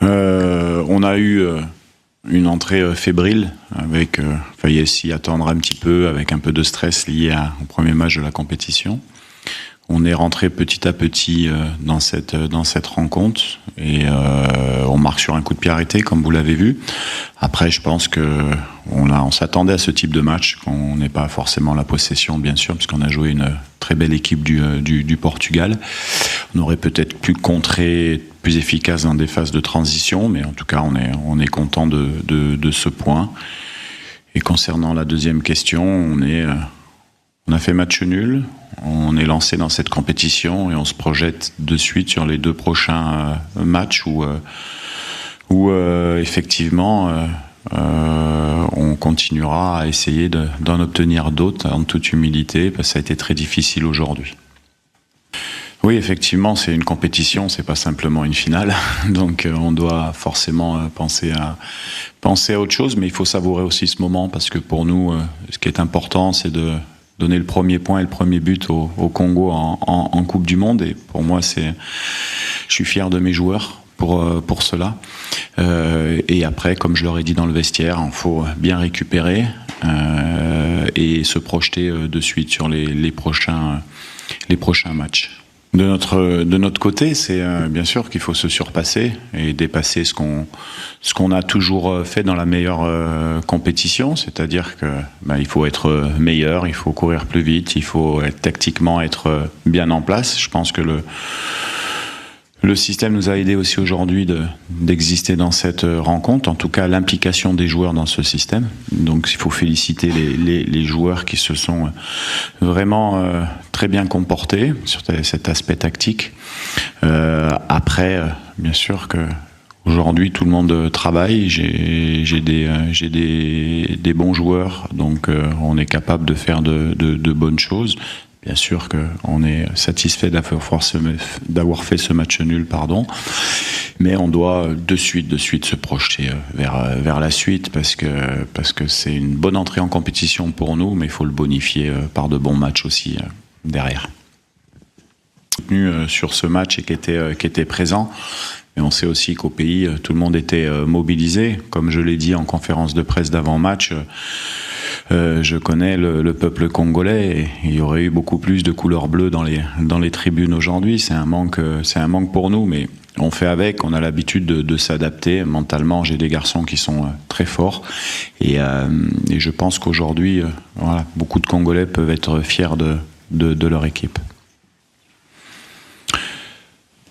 On a eu une entrée fébrile, avec fallait s'y attendre un petit peu, avec un peu de stress lié au premier match de la compétition. On est rentré petit à petit dans cette rencontre et on marque sur un coup de pied arrêté, comme vous l'avez vu. Après, je pense que on s'attendait à ce type de match, qu'on n'ait pas forcément la possession, bien sûr, puisqu'on a joué une très belle équipe du Portugal. On aurait peut-être pu contrer plus efficace dans des phases de transition, mais en tout cas, on est content de ce point. Et concernant la deuxième question, on a fait match nul, on est lancé dans cette compétition et on se projette de suite sur les 2 prochains matchs où effectivement on continuera à essayer d'en obtenir d'autres en toute humilité, parce que ça a été très difficile aujourd'hui. Oui, effectivement, c'est une compétition, c'est pas simplement une finale, donc on doit forcément penser à autre chose, mais il faut savourer aussi ce moment, parce que pour nous, ce qui est important, c'est de donner le premier point et le premier but au Congo en Coupe du Monde. Et pour moi, je suis fier de mes joueurs pour cela. Et après, comme je leur ai dit dans le vestiaire, il faut bien récupérer et se projeter de suite sur les prochains matchs. De notre côté, c'est bien sûr qu'il faut se surpasser et dépasser ce qu'on a toujours fait dans la meilleure compétition, c'est-à-dire que il faut être meilleur, il faut courir plus vite, il faut tactiquement être bien en place. Je pense que le système nous a aidé aussi aujourd'hui d'exister dans cette rencontre, en tout cas l'implication des joueurs dans ce système. Donc il faut féliciter les joueurs qui se sont vraiment très bien comportés sur cet aspect tactique. Après, bien sûr que aujourd'hui tout le monde travaille, j'ai des bons joueurs, donc on est capable de faire de bonnes choses. Bien sûr qu'on est satisfait d'avoir fait ce match nul, mais on doit de suite se projeter vers la suite, parce que c'est une bonne entrée en compétition pour nous, mais il faut le bonifier par de bons matchs aussi derrière. Sur ce match et qui était présent. Mais on sait aussi qu'au pays, tout le monde était mobilisé. Comme je l'ai dit en conférence de presse d'avant-match, je connais le peuple congolais et il y aurait eu beaucoup plus de couleur bleue dans les tribunes aujourd'hui. C'est un manque pour nous, mais on fait avec, on a l'habitude de s'adapter. Mentalement, j'ai des garçons qui sont très forts et je pense qu'aujourd'hui, beaucoup de Congolais peuvent être fiers de leur équipe.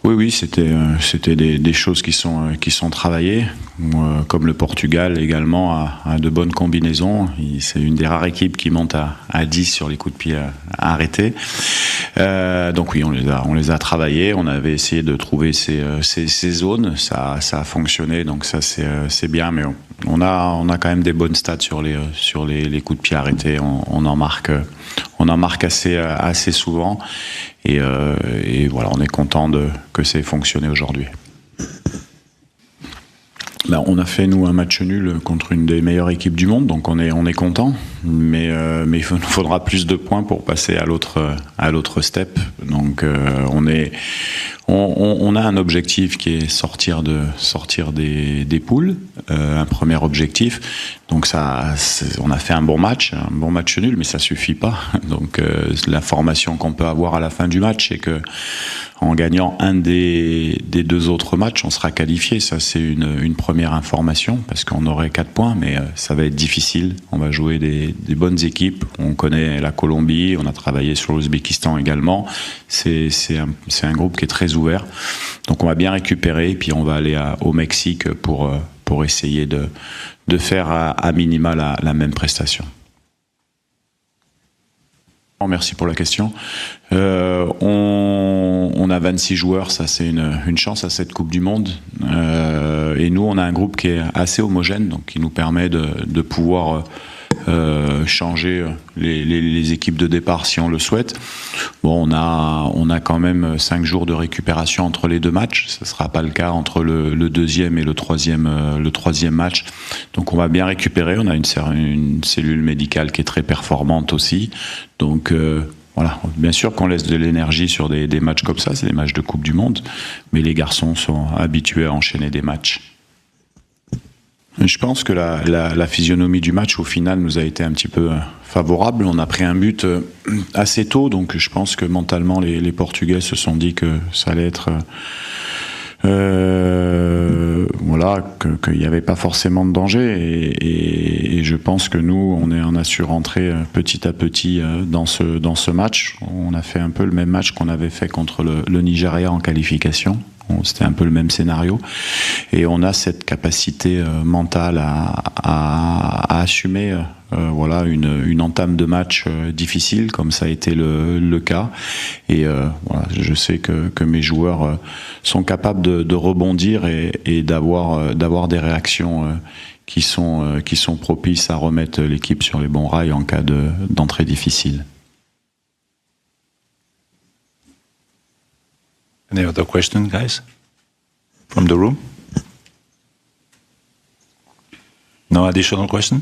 Oui, c'était des choses qui sont travaillées, comme le Portugal également a de bonnes combinaisons. C'est une des rares équipes qui monte à 10 sur les coups de pied arrêtés. Donc oui, on les a travaillés. On avait essayé de trouver ces zones. Ça a fonctionné, donc ça c'est bien. Mais on a quand même des bonnes stats sur les coups de pied arrêtés. On en marque assez souvent. Et voilà, on est content que ça ait fonctionné aujourd'hui. On a fait, nous, un match nul contre une des meilleures équipes du monde, donc on est content, mais il nous faudra plus de points pour passer à l'autre step. Donc on a un objectif qui est sortir des poules, un premier objectif. Donc on a fait un bon match nul, mais ça suffit pas. Donc l'information qu'on peut avoir à la fin du match, c'est que en gagnant un des 2 autres matchs, on sera qualifié. Ça, c'est une première information, parce qu'on aurait 4 points, mais ça va être difficile. On va jouer des bonnes équipes. On connaît la Colombie, on a travaillé sur l'Ouzbékistan également. C'est un groupe qui est très ouvert. Donc on va bien récupérer, et puis on va aller au Mexique pour essayer de faire à minima la même prestation. Merci pour la question. On a 26 joueurs, ça c'est une chance à cette Coupe du Monde. Et nous, on a un groupe qui est assez homogène, donc qui nous permet de pouvoir changer les équipes de départ si on le souhaite. Bon, on a quand même 5 jours de récupération entre les 2 matchs. Ce ne sera pas le cas entre le deuxième et le troisième match. Donc on va bien récupérer. On a une cellule médicale qui est très performante aussi. Donc voilà, bien sûr qu'on laisse de l'énergie sur des matchs comme ça, c'est des matchs de Coupe du Monde, mais les garçons sont habitués à enchaîner des matchs. Je pense que la physionomie du match, au final, nous a été un petit peu favorable. On a pris un but assez tôt, donc je pense que mentalement, les Portugais se sont dit que ça allait être... voilà, qu'il n'y avait pas forcément de danger, et je pense que nous, on a su rentrer petit à petit dans ce match. On a fait un peu le même match qu'on avait fait contre le Nigeria en qualification. C'était un peu le même scénario, et on a cette capacité mentale à assumer voilà, une entame de match difficile, comme ça a été le cas. Et voilà, je sais que mes joueurs sont capables de rebondir et d'avoir des réactions qui sont propices à remettre l'équipe sur les bons rails en cas d'entrée difficile. Any other question, guys? From the room? No additional question?